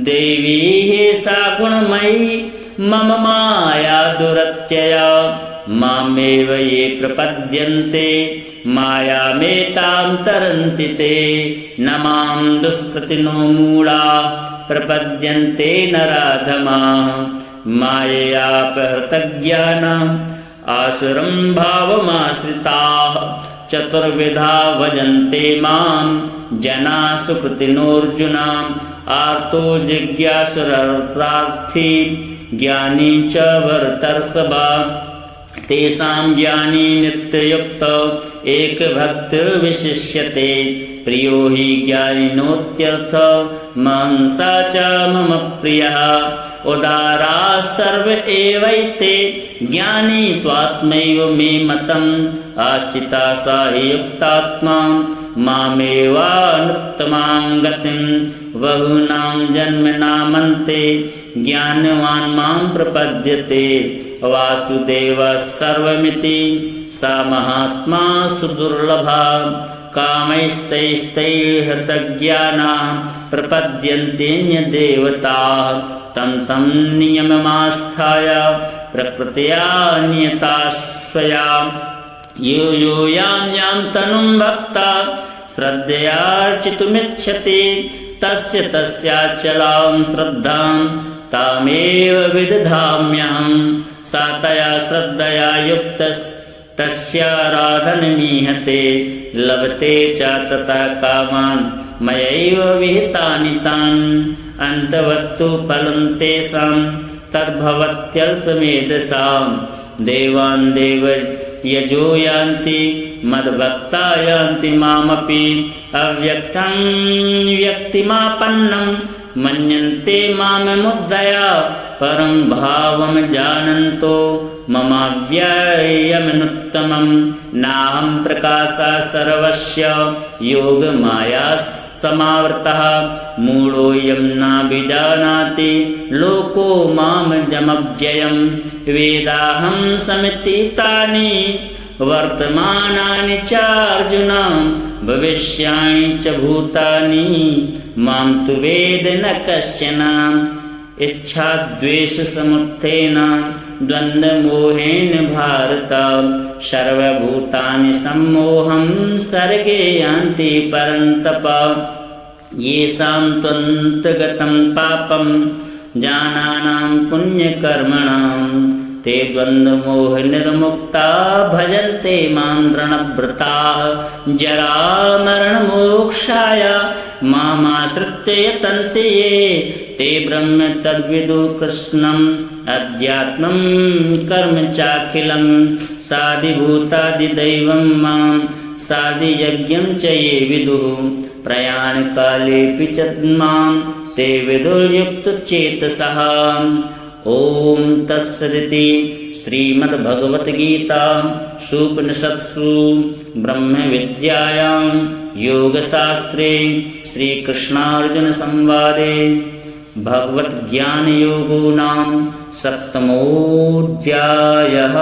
देवी सा गुणमयी मम माया दुरत्यया मामेव ये प्रपद्यन्ते मायामेतां तरन्ति ते न मां दुष्कृतिनो मूढा प्रपद्यन्ते नराधमाः माययापहृतज्ञानाम् आसुरं भावमाश्रिताः चतुर्विधा भजन्ते मां जनाः सुकृतिनोऽर्जुनाम् आर्तो जिज्ञासुरर्थार्थी ज्ञानी च भरतर्षभ तेषां ज्ञानी नित्ययुक्त एकभक्तिर्विशिष्यते प्रियो हि ज्ञानिनोत्यर्थ मांसा च मम प्रियः उदारा सर्व एवैते ज्ञानी त्वात्मैव मे मतम् आश्रिता सा हि युक्तात्मा मामेवानुत्तमां गतिं बहूनां जन्मनामन्ते ज्ञानवान् मां प्रपद्यते वासुदेवः सर्वमिति सा महात्मा सुदुर्लभा कामैस्तैस्तैर्हृतज्ञानाः प्रपद्यन्तेऽन्यदेवताः तं तं नियममास्थाय प्रकृत्या नियता स्वया यो यो यां यां तनुं भक्ता श्रद्धयार्चितुमिच्छति तस्य तस्याचलां श्रद्धां तामेव विदधाम्यहं सा तया श्रद्धया युक्तस्तस्याराधनमीहते लभते च तथा कामान् मयैव विहितानि तान् अन्तवत्तु फलं तेषां तद्भवत्यल्पमेधसां देवान् देवयजो यान्ति मद्भक्ता यान्ति मामपि अव्यक्तं व्यक्तिमापन्नं मन्यन्ते माममुद्धया परं भावं जानन्तो ममाव्ययमनुत्तमं नाहं प्रकाशः सर्वस्य योगमाया समावृतः मूढोऽयं नाभिजानाति लोको मामजमव्ययं वेदाहं समितीतानि वर्तमानानि च अर्जुन भविष्याणि च भूतानि मां तु वेद न कश्चन इच्छाद्वेषसमुत्थेन द्वन्द्वमोहेन भारत सर्वभूतानि सम्मोहं सर्गे यान्ति परन्तप येषां त्वन्तगतं पापं जानानां पुण्यकर्मणां ते द्वन्द्वमोहनिर्मुक्ता भजन्ते मां दृढव्रताः जरामरणमोक्षाय मामाश्रित्य यतन्ते ये ते ब्रह्म तद्विदु कृष्णम् अध्यात्मं कर्म चाखिलं साधिभूतादिदैवं मां साधियज्ञं च ये विदुः प्रयाणकालेऽपि च मां ते विदुर्युक्तचेतसः ॐ तत्सदिति श्रीमद्भगवद्गीता सूपनिषत्सु ब्रह्मविद्यायां योगशास्त्रे श्रीकृष्णार्जुनसंवादे भगवद्ज्ञानयोगो नाम सप्तमोऽध्यायः।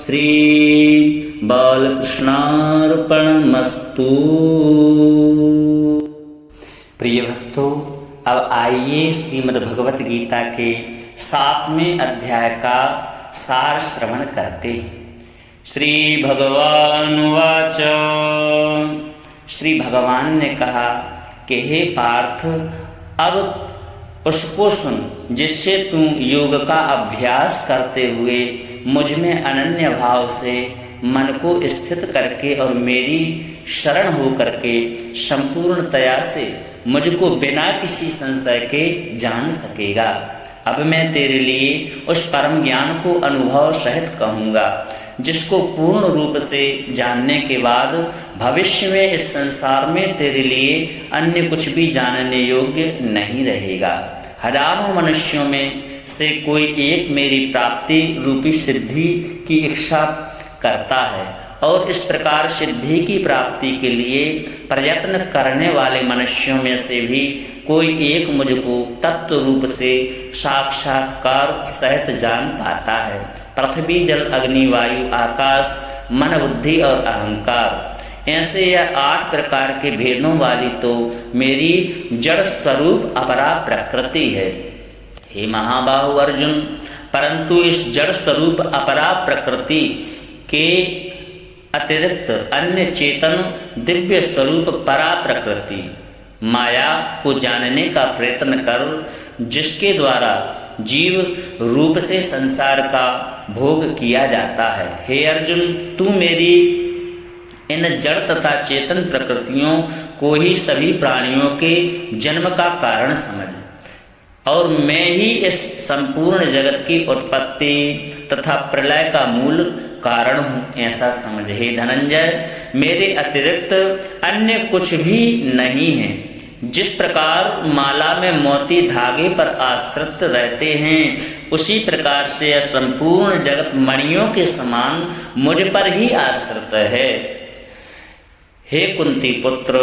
श्रीबालकृष्णार्पणमस्तु। प्रिय भक्तों, अब आइए श्रीमद्भगवद्गीता के 7वें अध्याय का सार श्रवण करते हैं। श्री भगवानुवाच। श्री भगवान ने कहा कि हे पार्थ, अब उसको सुन जिससे तू योग का अभ्यास करते हुए मुझ में अनन्य भाव से मन को स्थित करके और मेरी शरण हो करके संपूर्णतया से मुझको बिना किसी संशय के जान सकेगा। अब मैं तेरे लिए उस परम ज्ञान को अनुभव सहित कहूँगा जिसको पूर्ण रूप से जानने के बाद भविष्य में इस संसार में तेरे लिए अन्य कुछ भी जानने योग्य नहीं रहेगा। हजारों मनुष्यों में से कोई एक मेरी प्राप्ति रूपी सिद्धि की इच्छा करता है और इस प्रकार सिद्धि की प्राप्ति के लिए प्रयत्न करने वाले मनुष्यों में से भी कोई एक मुझको तत्व रूप से साक्षात्कार सहित जान पाता है। पृथ्वी, जल, अग्नि, वायु, आकाश, मन, बुद्धि और अहंकार, ऐसे यह 8 प्रकार के भेदों वाली तो मेरी जड़ स्वरूप अपरा प्रकृति है। हे महाबाहु अर्जुन, परंतु इस जड़ स्वरूप अपरा प्रकृति के अतिरिक्त अन्य चेतन दिव्य स्वरूप परा प्रकृति माया को जानने का प्रयत्न कर, जिसके द्वारा जीव रूप से संसार का भोग किया जाता है। हे अर्जुन, तू मेरी इन जड़ तथा चेतन प्रकृतियों को ही सभी प्राणियों के जन्म का कारण समझ और मैं ही इस संपूर्ण जगत की उत्पत्ति तथा प्रलय का मूल कारण हूँ, ऐसा समझ। हे धनंजय, मेरे अतिरिक्त अन्य कुछ भी नहीं है। जिस प्रकार माला में मोती धागे पर आश्रित रहते हैं, उसी प्रकार से यह संपूर्ण जगत मणियों के समान मुझ पर ही आश्रित है। हे कुंती पुत्र,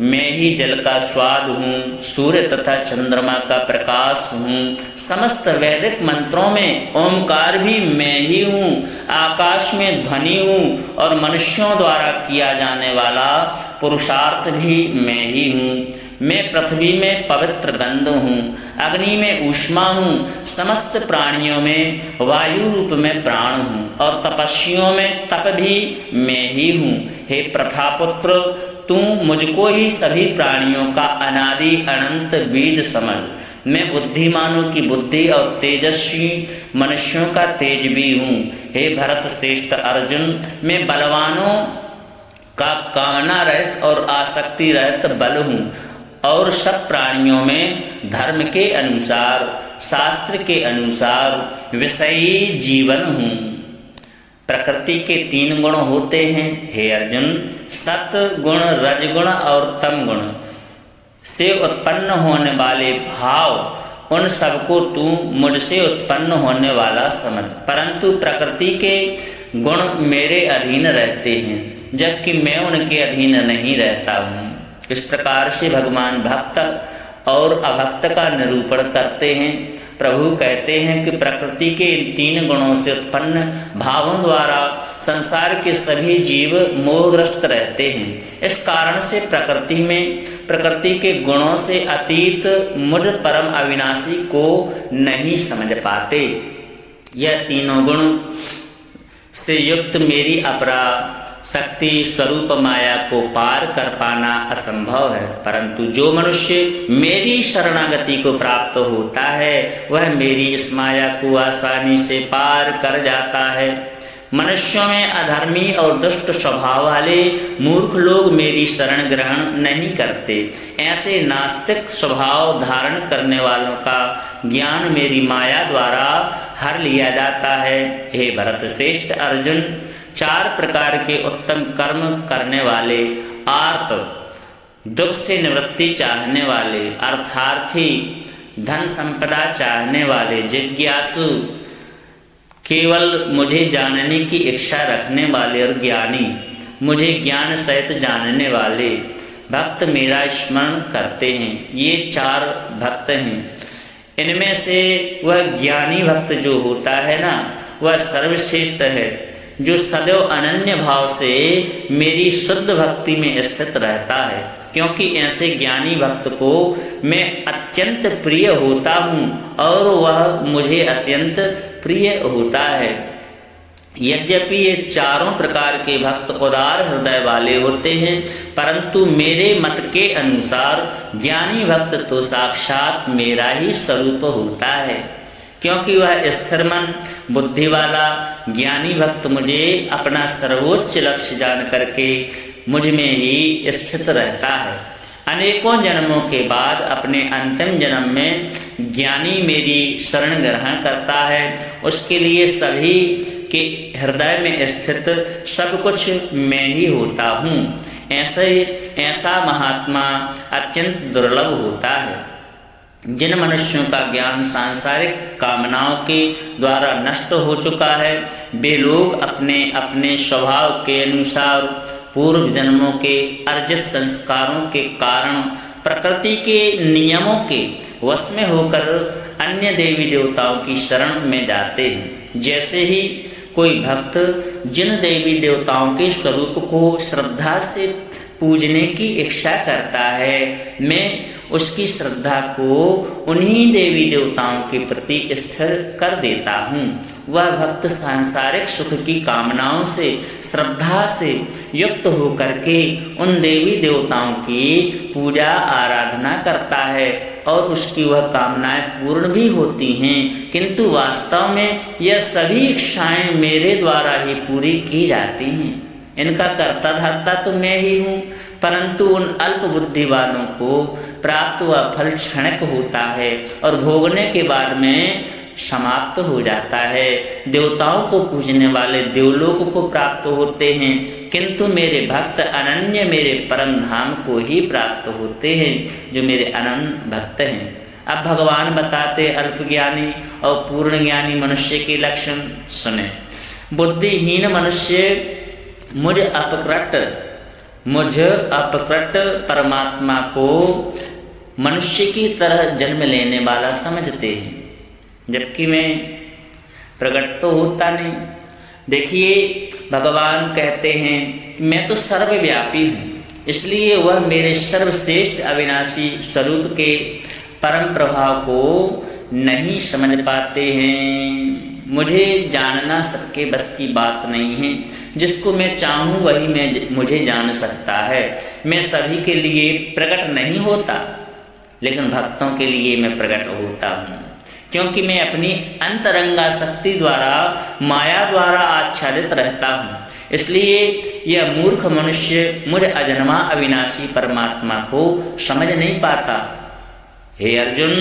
मैं ही जल का स्वाद हूँ, सूर्य तथा चंद्रमा का प्रकाश हूँ। समस्त वैदिक मंत्रों में ओंकार भी मैं ही हूँ, आकाश में ध्वनि हूँ और मनुष्यों द्वारा किया जाने वाला पुरुषार्थ भी मैं ही हूँ। मैं पृथ्वी में पवित्र गंध हूँ, अग्नि में ऊष्मा हूँ, समस्त प्राणियों में वायु रूप में प्राण हूँ और तपस्वियों में तप भी मैं ही हूँ। हे प्रथापुत्र, तू मुझको ही सभी प्राणियों का अनादि अनंत बीज समझ। मैं बुद्धिमानों की बुद्धि और तेजस्वी मनुष्यों का तेज भी हूँ। हे भरत श्रेष्ठ अर्जुन, मैं बलवानों का कामना रहित और आसक्ति रहित बल हूँ और सब प्राणियों में धर्म के अनुसार, शास्त्र के अनुसार विषयी जीवन हूँ। प्रकृति के 3 गुण होते हैं हे अर्जुन, सत गुण, रजगुण और तम गुण से उत्पन्न होने वाले भाव, उन सबको तू मुझसे उत्पन्न होने वाला समझ। परंतु प्रकृति के गुण मेरे अधीन रहते हैं, जबकि मैं उनके अधीन नहीं रहता हूँ। इस प्रकार से भगवान भक्त और अभक्त का निरूपण करते हैं। प्रभु कहते हैं कि प्रकृति के इन 3 गुणों से उत्पन्न भावों द्वारा संसार के सभी जीव मोहग्रस्त रहते हैं। इस कारण से प्रकृति के गुणों से अतीत मुझ परम अविनाशी को नहीं समझ पाते। यह 3 गुण से युक्त मेरी अपरा शक्ति स्वरूप माया को पार कर पाना असंभव है। परंतु जो मनुष्य मेरी शरणागति को प्राप्त होता है, वह मेरी इस माया को आसानी से पार कर जाता है। मनुष्यों में अधर्मी और दुष्ट स्वभाव वाले मूर्ख लोग मेरी शरण ग्रहण नहीं करते। ऐसे नास्तिक स्वभाव धारण करने वालों का ज्ञान मेरी माया द्वारा हर लिया जाता है। हे भरत श्रेष्ठ अर्जुन, 4 प्रकार के उत्तम कर्म करने वाले, आर्त, दुख से निवृत्ति चाहने वाले, अर्थार्थी, धन संपदा चाहने वाले, जिज्ञासु, केवल मुझे जानने की इच्छा रखने वाले और ज्ञानी, मुझे ज्ञान सहित जानने वाले भक्त मेरा स्मरण करते हैं। ये 4 भक्त हैं। इनमें से वह ज्ञानी भक्त जो होता है ना, वह सर्वश्रेष्ठ है, जो सदैव अनन्य भाव से मेरी शुद्ध भक्ति में स्थित रहता है। क्योंकि ऐसे ज्ञानी भक्त को मैं अत्यंत प्रिय होता हूँ और वह मुझे अत्यंत प्रिय होता है। यद्यपि ये 4 प्रकार के भक्त उदार हृदय वाले होते हैं, परंतु मेरे मत के अनुसार ज्ञानी भक्त तो साक्षात मेरा ही स्वरूप होता है। क्योंकि वह स्थिर मन बुद्धि वाला ज्ञानी भक्त मुझे अपना सर्वोच्च लक्ष्य जान करके मुझ में ही स्थित रहता है। अनेकों जन्मों के बाद अपने अंतिम जन्म में ज्ञानी मेरी शरण ग्रहण करता है। उसके लिए सभी के हृदय में स्थित सब कुछ मैं ही होता हूँ। ऐसा महात्मा अत्यंत दुर्लभ होता है। जिन मनुष्यों का ज्ञान सांसारिक कामनाओं के द्वारा नष्ट हो चुका है, वे लोग अपने अपने स्वभाव के अनुसार पूर्व जन्मों के अर्जित संस्कारों के कारण प्रकृति के नियमों के वश में होकर अन्य देवी देवताओं की शरण में जाते हैं। जैसे ही कोई भक्त जिन देवी देवताओं के स्वरूप को श्रद्धा से पूजने की इच्छा करता है, मैं उसकी श्रद्धा को उन्हीं देवी देवताओं के प्रति स्थिर कर देता हूँ। वह भक्त सांसारिक सुख की कामनाओं से श्रद्धा से युक्त होकर के उन देवी देवताओं की पूजा आराधना करता है और उसकी वह कामनाएं पूर्ण भी होती हैं, किंतु वास्तव में यह सभी इच्छाएं मेरे द्वारा ही पूरी की जाती हैं। इनका कर्ता धर्ता तो मैं ही हूँ, परंतु उन अल्प बुद्धि वालों को प्राप्त हुआ फल क्षणिक होता है और भोगने के बाद में समाप्त हो जाता है। देवताओं को पूजने वाले देवलोक को प्राप्त होते हैं, किंतु मेरे भक्त अनन्य मेरे परम धाम को ही प्राप्त होते हैं, जो मेरे अनन्य भक्त हैं। अब भगवान बताते अल्पज्ञानी और पूर्ण ज्ञानी मनुष्य के लक्षण सुने। बुद्धिहीन मनुष्य मुझ अपकृत मुझ अपकृत परमात्मा को मनुष्य की तरह जन्म लेने वाला समझते हैं, जबकि मैं प्रकट तो होता नहीं। देखिए, भगवान कहते हैं मैं तो सर्वव्यापी हूँ, इसलिए वह मेरे सर्वश्रेष्ठ अविनाशी स्वरूप के परम प्रभाव को नहीं समझ पाते हैं। मुझे जानना सबके बस की बात नहीं है। जिसको मैं चाहूँ वही मुझे जान सकता है। मैं सभी के लिए प्रकट नहीं होता, लेकिन भक्तों के लिए मैं प्रकट होता हूँ, क्योंकि मैं अपनी अंतरंगा शक्ति द्वारा, माया द्वारा आच्छादित रहता हूँ। इसलिए यह मूर्ख मनुष्य मुझ अजन्मा अविनाशी परमात्मा को समझ नहीं पाता। हे अर्जुन,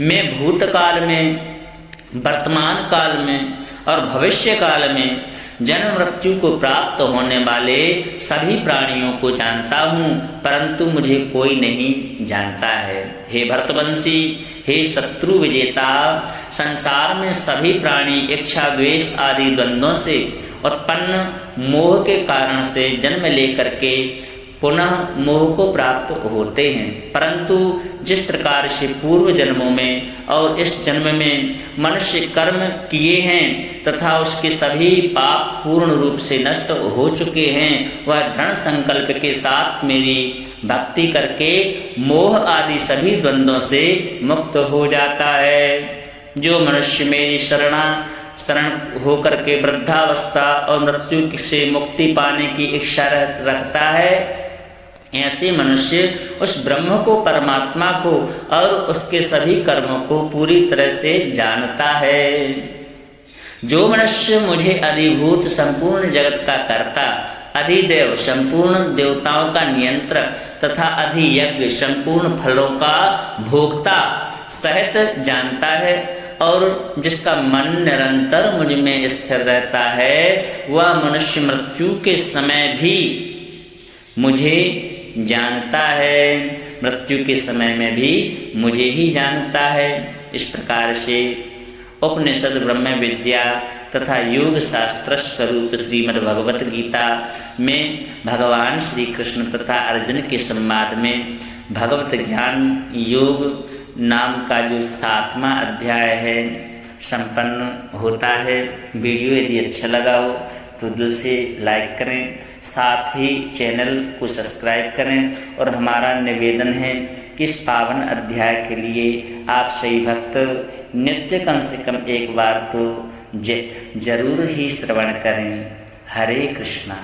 मैं भूतकाल में, वर्तमान काल में और भविष्य काल में जन्म मृत्यु को प्राप्त होने वाले सभी प्राणियों को जानता हूँ, परंतु मुझे कोई नहीं जानता है। हे भरतवंशी, हे शत्रु विजेता, संसार में सभी प्राणी इच्छा, द्वेष आदि द्वंद्वों से उत्पन्न मोह के कारण से जन्म लेकर के पुनः मोह को प्राप्त होते हैं, परंतु जिस प्रकार से पूर्व जन्मों में और इस जन्म में मनुष्य कर्म किए हैं तथा उसके सभी पाप पूर्ण रूप से नष्ट हो चुके हैं, वह दृढ़ संकल्प के साथ मेरी भक्ति करके मोह आदि सभी द्वंद्वों से मुक्त हो जाता है। जो मनुष्य मेरी शरण होकर के वृद्धावस्था और मृत्यु से मुक्ति पाने की इच्छा रखता है, ऐसे मनुष्य उस ब्रह्म को, परमात्मा को और उसके सभी कर्मों को पूरी तरह से जानता है। जो मनुष्य मुझे अधिभूत संपूर्ण जगत का कर्ता, अधिदेव संपूर्ण देवताओं का नियंत्रक तथा अधियज्ञ संपूर्ण फलों का भोक्ता सहित जानता है और जिसका मन निरंतर मुझ में स्थिर रहता है, वह मनुष्य मृत्यु के समय भी मुझे जानता है, मृत्यु के समय में भी मुझे ही जानता है। इस प्रकार से उपनिषद, ब्रह्म विद्या तथा योग शास्त्र स्वरूप श्रीमद् भगवत गीता में भगवान श्री कृष्ण तथा अर्जुन के संवाद में भगवत ज्ञान योग नाम का जो 7वां अध्याय है संपन्न होता है। वीडियो यदि अच्छा लगा हो तो दिल से लाइक करें, साथ ही चैनल को सब्सक्राइब करें और हमारा निवेदन है कि इस पावन अध्याय के लिए आप सही भक्त नित्य कम से कम एक बार तो जरूर ही श्रवण करें। हरे कृष्णा।